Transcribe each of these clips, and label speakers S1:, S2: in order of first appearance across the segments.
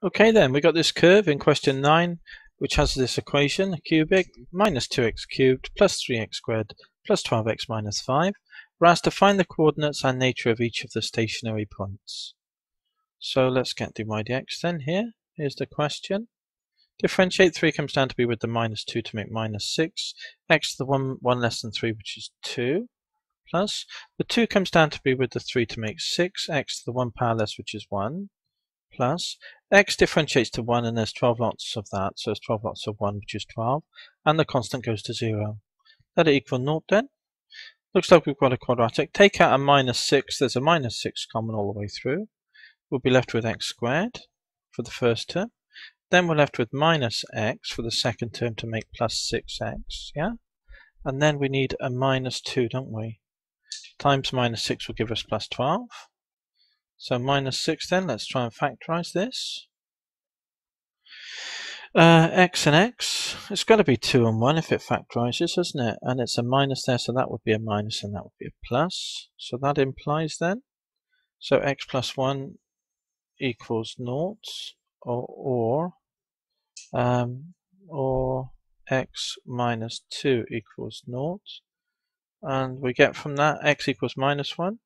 S1: Okay then, we got this curve in question 9, which has this equation, cubic, minus 2x cubed plus 3x squared plus 12x minus 5. We're asked to find the coordinates and nature of each of the stationary points. So let's get dy dx then here. Here's the question. Differentiate 3 comes down to be with the minus 2 to make minus 6. X to the 1 less than 3, which is 2. Plus, the 2 comes down to be with the 3 to make 6. X to the 1 power less, which is 1. Plus, x differentiates to 1 and there's 12 lots of that, so there's 12 lots of 1, which is 12, and the constant goes to 0. Let it equal 0 then. Looks like we've got a quadratic. Take out a minus 6, there's a minus 6 common all the way through. We'll be left with x squared for the first term. Then we're left with minus x for the second term to make plus 6x, yeah? And then we need a minus 2, don't we? Times minus 6 will give us plus 12. So minus 6 then, let's try and factorize this. X and x, it's got to be 2 and 1 if it factorizes, isn't it? And it's a minus there, so that would be a minus and that would be a plus. So that implies then, so x plus 1 equals 0, or x minus 2 equals 0. And we get from that x equals minus 1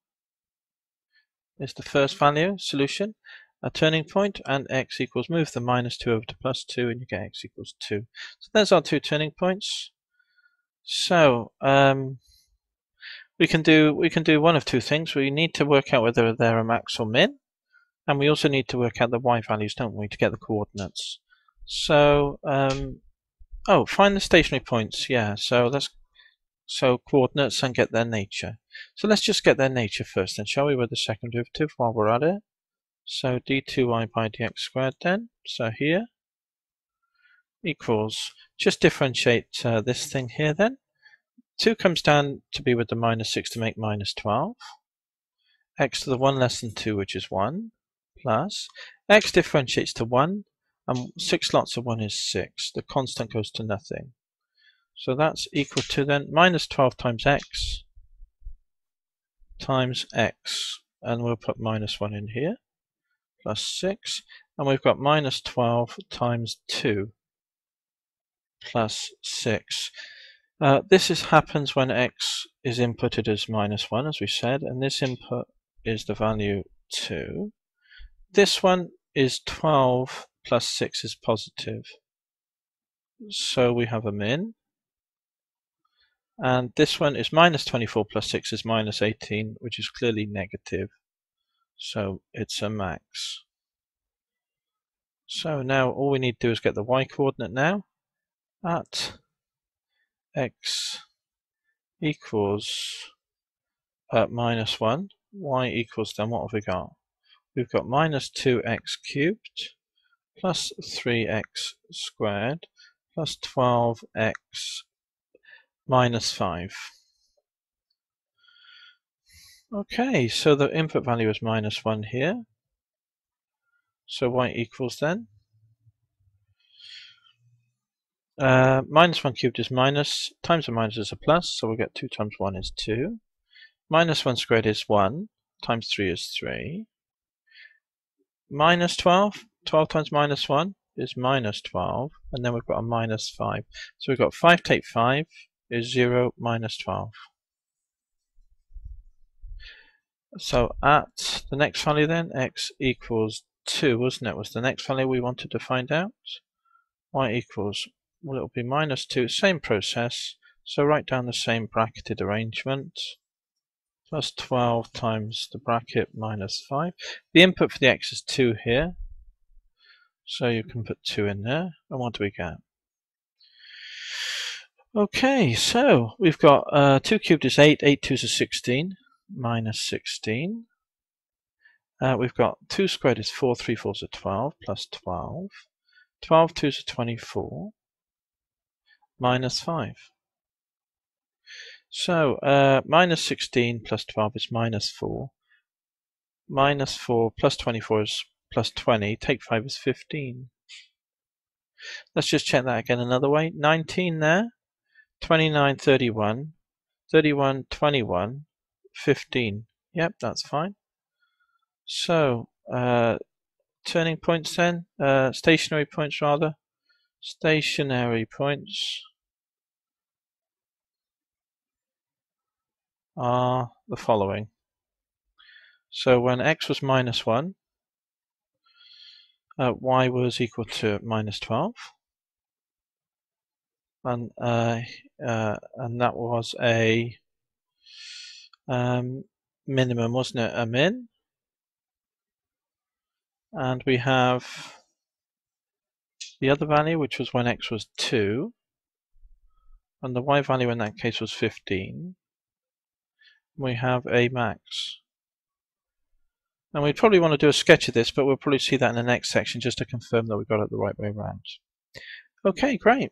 S1: is the first value solution, a turning point, and x equals, move the minus 2 over to plus 2 and you get x equals 2. So there's our 2 turning points. So we can do one of two things. We need to work out whether they're a max or min, and we also need to work out the y values, don't we, to get the coordinates. So find the stationary points. Yeah, so coordinates and get their nature. So let's just get their nature first then, shall we, with the second derivative while we're at it. So d2y by dx squared then, so here, equals, just differentiate this thing here then. 2 comes down to be with the minus 6 to make minus 12. X to the 1 less than 2, which is 1, plus, x differentiates to 1, and 6 lots of 1 is 6. The constant goes to nothing. So that's equal to then minus 12 times x, and we'll put minus 1 in here, plus 6, and we've got minus 12 times 2, plus 6. This happens when x is inputted as minus 1, as we said, and this input is the value 2. This one is 12 plus 6 is positive, so we have a min. And this one is minus 24 plus 6 is minus 18, which is clearly negative. So it's a max. So now all we need to do is get the y coordinate now. At x equals minus 1, y equals, then what have we got? We've got minus 2x cubed plus 3x squared plus 12x minus 5. Okay, so the input value is minus 1 here. So y equals then minus 1 cubed is minus, times a minus is a plus, so we get 2 times 1 is 2. Minus 1 squared is 1, times 3 is 3. Minus 12, 12 times minus 1 is minus 12, and then we've got a minus 5. So we've got 5 take 5 is 0 minus 12. So at the next value then, x equals 2, wasn't it? Was the next value we wanted to find out. Y equals, well, it'll be minus 2, same process, so write down the same bracketed arrangement. Plus 12 times the bracket minus 5. The input for the x is 2 here, so you can put 2 in there. And what do we get? Okay, so we've got 2 cubed is 8, 8 twos is 16, minus 16. We've got 2 squared is 4, 3 fours are 12, plus 12. 12 twos are 24, minus 5. So minus 16 plus 12 is minus 4. Minus 4 plus 24 is plus 20. Take 5 is 15. Let's just check that again another way. 19 there. 29, 31. 31, 21. 15. Yep, that's fine. So turning points then, stationary points rather. Stationary points are the following. So when x was -1, y was equal to -12, and that was a minimum, wasn't it? A min. And we have the other value, which was when x was 2, and the y value in that case was 15. We have a max. And we probably want to do a sketch of this, but we'll probably see that in the next section just to confirm that we got it the right way around. Okay, great.